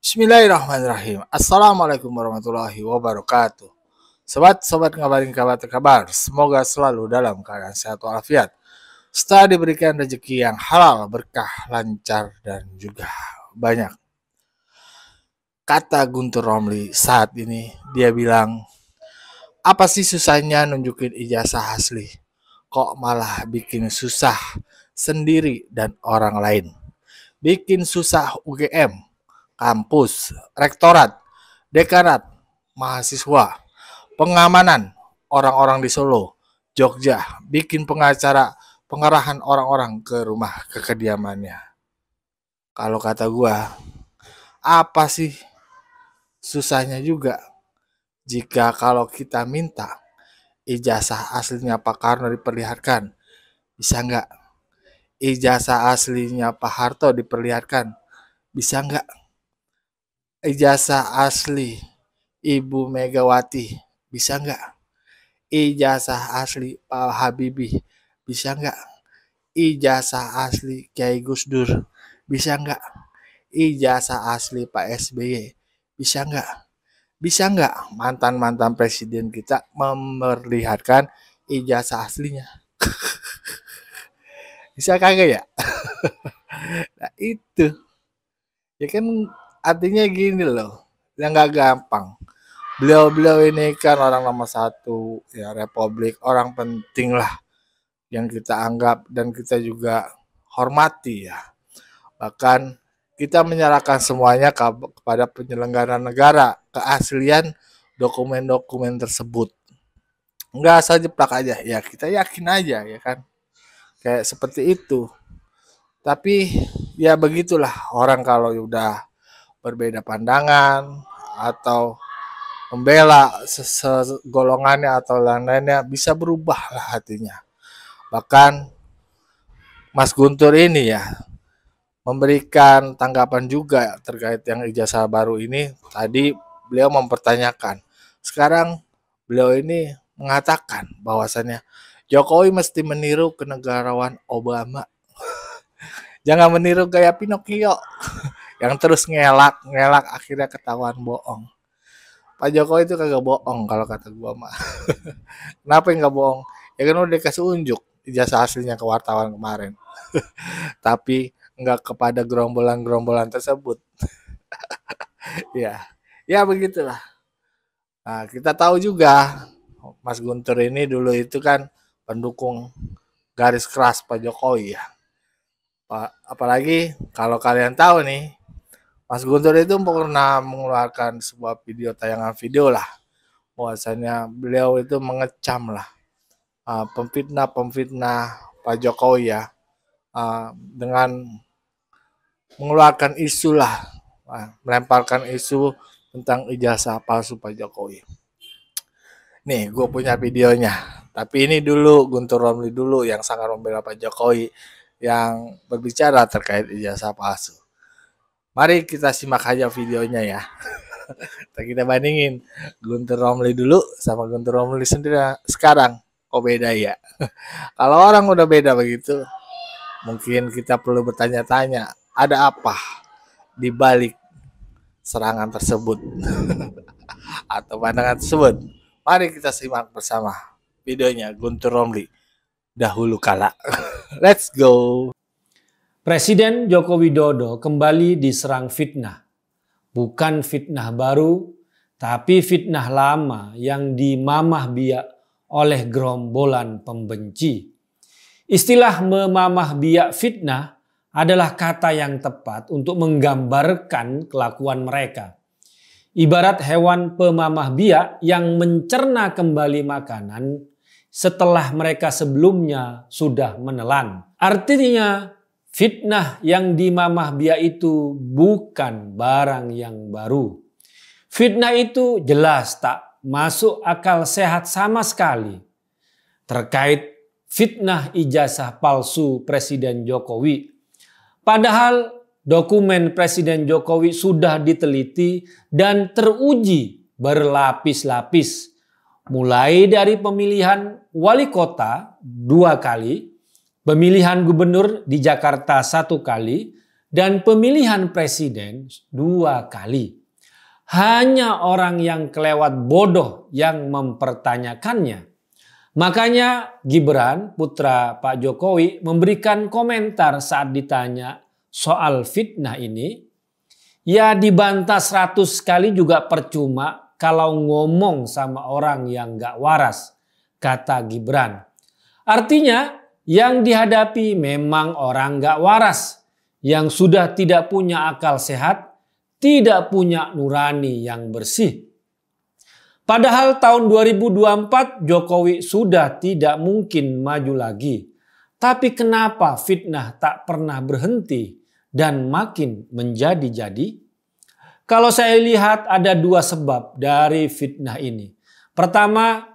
Bismillahirrahmanirrahim. Assalamualaikum warahmatullahi wabarakatuh. Sobat-sobat ngabarin kabar terkabar, semoga selalu dalam keadaan sehat walafiat, serta diberikan rezeki yang halal, berkah, lancar, dan juga banyak. Kata Guntur Romli saat ini, dia bilang, apa sih susahnya nunjukin ijazah asli? Kok malah bikin susah sendiri dan orang lain? Bikin susah UGM, kampus, rektorat, dekanat, mahasiswa, pengamanan orang-orang di Solo, Jogja, bikin pengacara, pengarahan orang-orang ke rumah ke kediamannya. Kalau kata gua, apa sih susahnya juga jika kalau kita minta ijazah aslinya Pak Karno diperlihatkan, bisa nggak? Ijazah aslinya Pak Harto diperlihatkan, bisa nggak? Ijazah asli Ibu Megawati, bisa nggak? Ijazah asli Pak Habibie, bisa nggak? Ijazah asli Kiai Gus Dur, bisa nggak? Ijazah asli Pak SBY, bisa nggak? Bisa nggak mantan-mantan presiden kita memperlihatkan ijazah aslinya? Bisa kagak ya? Nah itu, ya kan artinya gini loh, yang nggak gampang. Beliau-beliau ini kan orang nomor satu ya Republik, orang penting lah yang kita anggap dan kita juga hormati ya. Bahkan kita menyerahkan semuanya kepada penyelenggara negara keaslian dokumen-dokumen tersebut. Enggak asal jeplak aja, ya kita yakin aja ya kan. Kayak seperti itu. Tapi ya begitulah orang kalau udah berbeda pandangan atau membela segolongannya atau lain-lainnya bisa berubah lah hatinya. Bahkan Mas Guntur ini ya memberikan tanggapan juga terkait yang ijazah baru ini. Tadi beliau mempertanyakan. Sekarang beliau ini mengatakan bahwasannya Jokowi mesti meniru kenegarawan Obama. Jangan meniru gaya Pinocchio yang terus ngelak akhirnya ketahuan bohong. Pak Jokowi itu kagak bohong kalau kata gua mah. Kenapa nggak bohong? Ya kan udah dikasih unjuk ijazah aslinya ke wartawan kemarin. Tapi nggak kepada gerombolan-gerombolan tersebut. Ya, ya begitulah. Nah, kita tahu juga Mas Guntur ini dulu itu kan pendukung garis keras Pak Jokowi ya. Apalagi kalau kalian tahu nih, Mas Guntur itu pernah mengeluarkan sebuah video, tayangan video lah. Bahwasanya beliau itu mengecam lah pemfitnah Pak Jokowi ya, dengan mengeluarkan isu lah, melemparkan isu tentang ijazah palsu Pak Jokowi. Nih, gue punya videonya. Tapi ini dulu Guntur Romli dulu yang sangat membela Pak Jokowi yang berbicara terkait ijazah palsu. Mari kita simak aja videonya ya. Kita bandingin Guntur Romli dulu sama Guntur Romli sendiri sekarang. Kok beda ya? Kalau orang udah beda begitu, mungkin kita perlu bertanya-tanya, ada apa di balik serangan tersebut atau pandangan tersebut? Mari kita simak bersama videonya Guntur Romli dahulu kala. Let's go. Presiden Joko Widodo kembali diserang fitnah. Bukan fitnah baru, tapi fitnah lama yang dimamah biak oleh gerombolan pembenci. Istilah memamah biak fitnah adalah kata yang tepat untuk menggambarkan kelakuan mereka. Ibarat hewan pemamah biak yang mencerna kembali makanan setelah mereka sebelumnya sudah menelan. Artinya fitnah yang dimamah biak itu bukan barang yang baru. Fitnah itu jelas tak masuk akal sehat sama sekali. Terkait fitnah ijazah palsu Presiden Jokowi. Padahal dokumen Presiden Jokowi sudah diteliti dan teruji berlapis-lapis. Mulai dari pemilihan wali kota 2 kali, pemilihan gubernur di Jakarta 1 kali, dan pemilihan presiden 2 kali. Hanya orang yang kelewat bodoh yang mempertanyakannya. Makanya Gibran, putra Pak Jokowi, memberikan komentar saat ditanya soal fitnah ini. Ya dibantah 100 kali juga percuma kalau ngomong sama orang yang gak waras, kata Gibran. Artinya yang dihadapi memang orang gak waras, yang sudah tidak punya akal sehat, tidak punya nurani yang bersih. Padahal tahun 2024 Jokowi sudah tidak mungkin maju lagi. Tapi kenapa fitnah tak pernah berhenti dan makin menjadi-jadi? Kalau saya lihat ada 2 sebab dari fitnah ini. Pertama,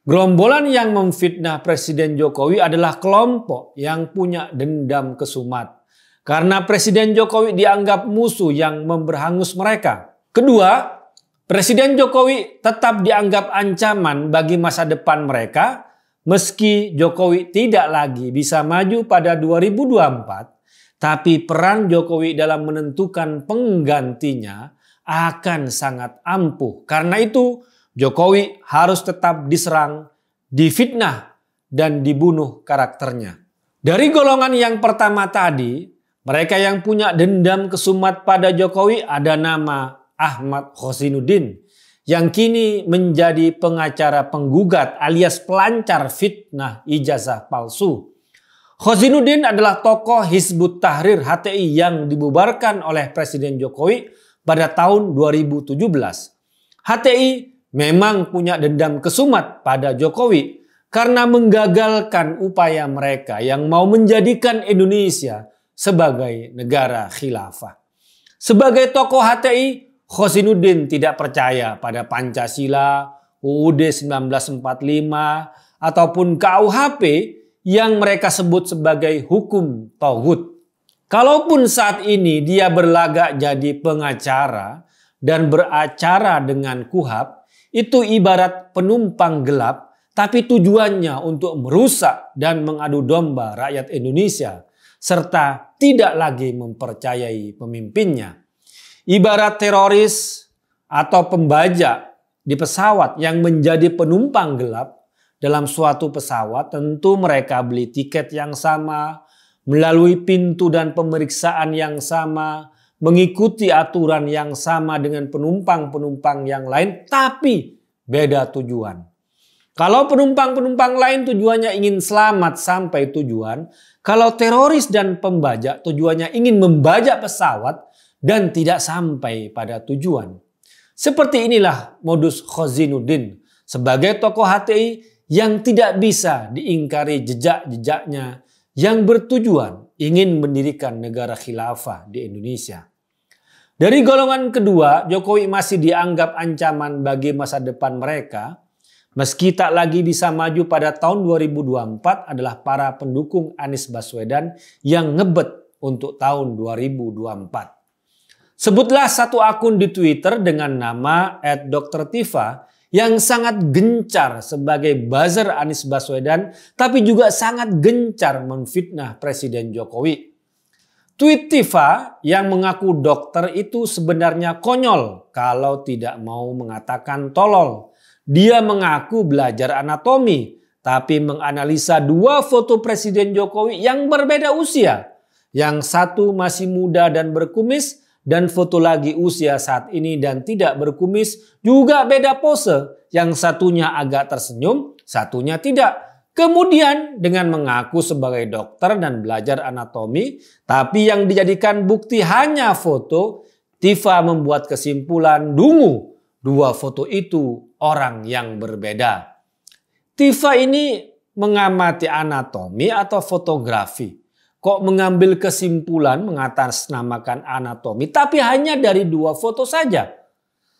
gerombolan yang memfitnah Presiden Jokowi adalah kelompok yang punya dendam kesumat. Karena Presiden Jokowi dianggap musuh yang memberhangus mereka. Kedua, Presiden Jokowi tetap dianggap ancaman bagi masa depan mereka meski Jokowi tidak lagi bisa maju pada 2024, tapi peran Jokowi dalam menentukan penggantinya akan sangat ampuh. Karena itu Jokowi harus tetap diserang, difitnah, dan dibunuh karakternya. Dari golongan yang pertama tadi, mereka yang punya dendam kesumat pada Jokowi ada nama Ahmad Khozinuddin yang kini menjadi pengacara penggugat alias pelancar fitnah ijazah palsu. Khozinuddin adalah tokoh Hizbut Tahrir HTI yang dibubarkan oleh Presiden Jokowi pada tahun 2017. HTI memang punya dendam kesumat pada Jokowi karena menggagalkan upaya mereka yang mau menjadikan Indonesia sebagai negara khilafah. Sebagai tokoh HTI, Khozinuddin tidak percaya pada Pancasila, UUD 1945, ataupun KUHP yang mereka sebut sebagai hukum tauhid. Kalaupun saat ini dia berlagak jadi pengacara dan beracara dengan KUHP, itu ibarat penumpang gelap, tapi tujuannya untuk merusak dan mengadu domba rakyat Indonesia, serta tidak lagi mempercayai pemimpinnya. Ibarat teroris atau pembajak di pesawat yang menjadi penumpang gelap dalam suatu pesawat, tentu mereka beli tiket yang sama, melalui pintu dan pemeriksaan yang sama, mengikuti aturan yang sama dengan penumpang-penumpang yang lain, tapi beda tujuan. Kalau penumpang-penumpang lain tujuannya ingin selamat sampai tujuan, kalau teroris dan pembajak tujuannya ingin membajak pesawat dan tidak sampai pada tujuan. Seperti inilah modus Khozinuddin sebagai tokoh HTI yang tidak bisa diingkari jejak-jejaknya yang bertujuan ingin mendirikan negara khilafah di Indonesia. Dari golongan kedua, Jokowi masih dianggap ancaman bagi masa depan mereka meski tak lagi bisa maju pada tahun 2024 adalah para pendukung Anies Baswedan yang ngebet untuk tahun 2024. Sebutlah satu akun di Twitter dengan nama @Dr.Tifa yang sangat gencar sebagai buzzer Anies Baswedan tapi juga sangat gencar memfitnah Presiden Jokowi. Tweet Tifa yang mengaku dokter itu sebenarnya konyol kalau tidak mau mengatakan tolol. Dia mengaku belajar anatomi tapi menganalisa 2 foto Presiden Jokowi yang berbeda usia. Yang satu masih muda dan berkumis, dan foto lagi usia saat ini dan tidak berkumis juga beda pose. Yang satunya agak tersenyum, satunya tidak. Kemudian dengan mengaku sebagai dokter dan belajar anatomi, tapi yang dijadikan bukti hanya foto, Tifa membuat kesimpulan dungu. 2 foto itu orang yang berbeda. Tifa ini mengamati anatomi atau fotografi. Kok mengambil kesimpulan mengatasnamakan anatomi tapi hanya dari 2 foto saja.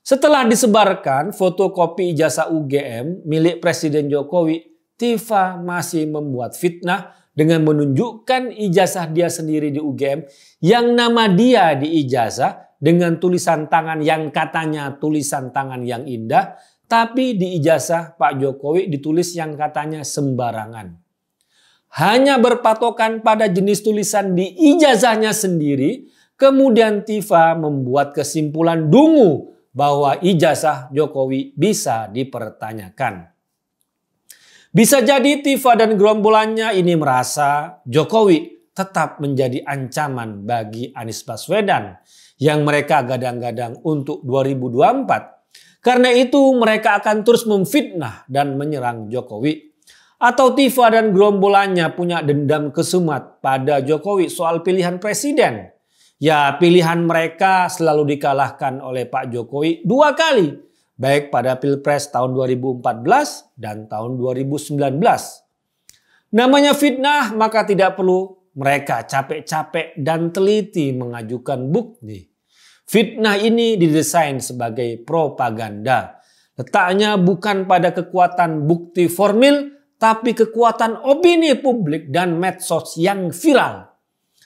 Setelah disebarkan fotokopi ijazah UGM milik Presiden Jokowi, Tifa masih membuat fitnah dengan menunjukkan ijazah dia sendiri di UGM yang nama dia di ijazah dengan tulisan tangan yang katanya tulisan tangan yang indah, tapi di ijazah Pak Jokowi ditulis yang katanya sembarangan. hanya berpatokan pada jenis tulisan di ijazahnya sendiri, kemudian Tifa membuat kesimpulan dungu bahwa ijazah Jokowi bisa dipertanyakan. Bisa jadi Tifa dan gerombolannya ini merasa Jokowi tetap menjadi ancaman bagi Anies Baswedan yang mereka gadang-gadang untuk 2024. Karena itu mereka akan terus memfitnah dan menyerang Jokowi. Atau Tifa dan gerombolannya punya dendam kesumat pada Jokowi soal pilihan presiden. Ya, pilihan mereka selalu dikalahkan oleh Pak Jokowi 2 kali. Baik pada Pilpres tahun 2014 dan tahun 2019. Namanya fitnah, maka tidak perlu mereka capek-capek dan teliti mengajukan bukti. Fitnah ini didesain sebagai propaganda. Letaknya bukan pada kekuatan bukti formil, tapi kekuatan opini publik dan medsos yang viral.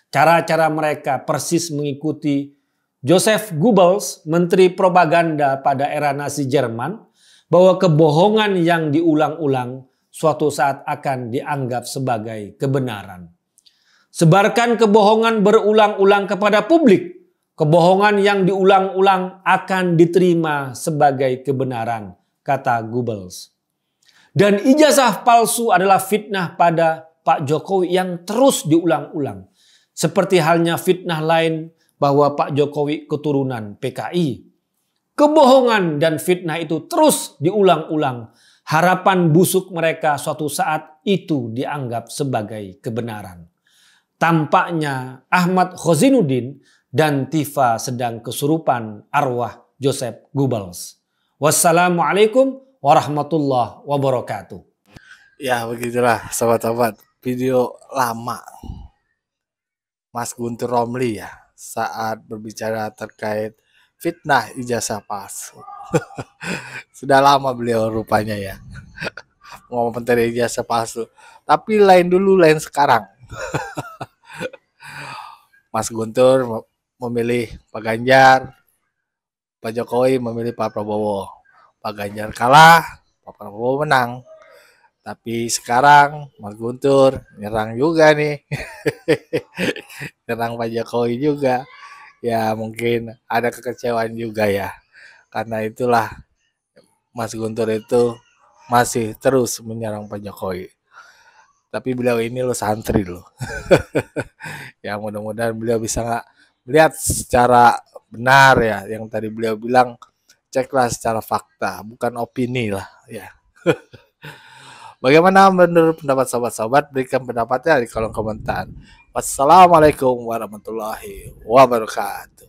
Cara-cara mereka persis mengikuti Joseph Goebbels, menteri propaganda pada era Nazi Jerman, bahwa kebohongan yang diulang-ulang suatu saat akan dianggap sebagai kebenaran. Sebarkan kebohongan berulang-ulang kepada publik. Kebohongan yang diulang-ulang akan diterima sebagai kebenaran, kata Goebbels. Dan ijazah palsu adalah fitnah pada Pak Jokowi yang terus diulang-ulang. Seperti halnya fitnah lain bahwa Pak Jokowi keturunan PKI. Kebohongan dan fitnah itu terus diulang-ulang. Harapan busuk mereka suatu saat itu dianggap sebagai kebenaran. Tampaknya Ahmad Khozinuddin dan Tifa sedang kesurupan arwah Joseph Goebbels. Wassalamualaikum warahmatullahi wabarakatuh. Ya begitulah sobat-sobat, video lama Mas Guntur Romli ya saat berbicara terkait fitnah ijazah palsu. Sudah lama beliau rupanya ya ngomong tentang ijazah palsu. Tapi lain dulu, lain sekarang. Mas Guntur memilih Pak Ganjar, Pak Jokowi memilih Pak Prabowo. Pak Ganjar kalah, Pak Prabowo menang. Tapi sekarang Mas Guntur nyerang juga nih. Nyerang Pak Jokowi juga. Ya mungkin ada kekecewaan juga ya. Karena itulah Mas Guntur itu masih terus menyerang Pak Jokowi. Tapi beliau ini loh santri loh. Ya mudah-mudahan beliau bisa melihat secara benar ya. Yang tadi beliau bilang, ceklah secara fakta, bukan opini lah ya. Bagaimana menurut pendapat sobat-sobat? Berikan pendapatnya di kolom komentar. Wassalamualaikum warahmatullahi wabarakatuh.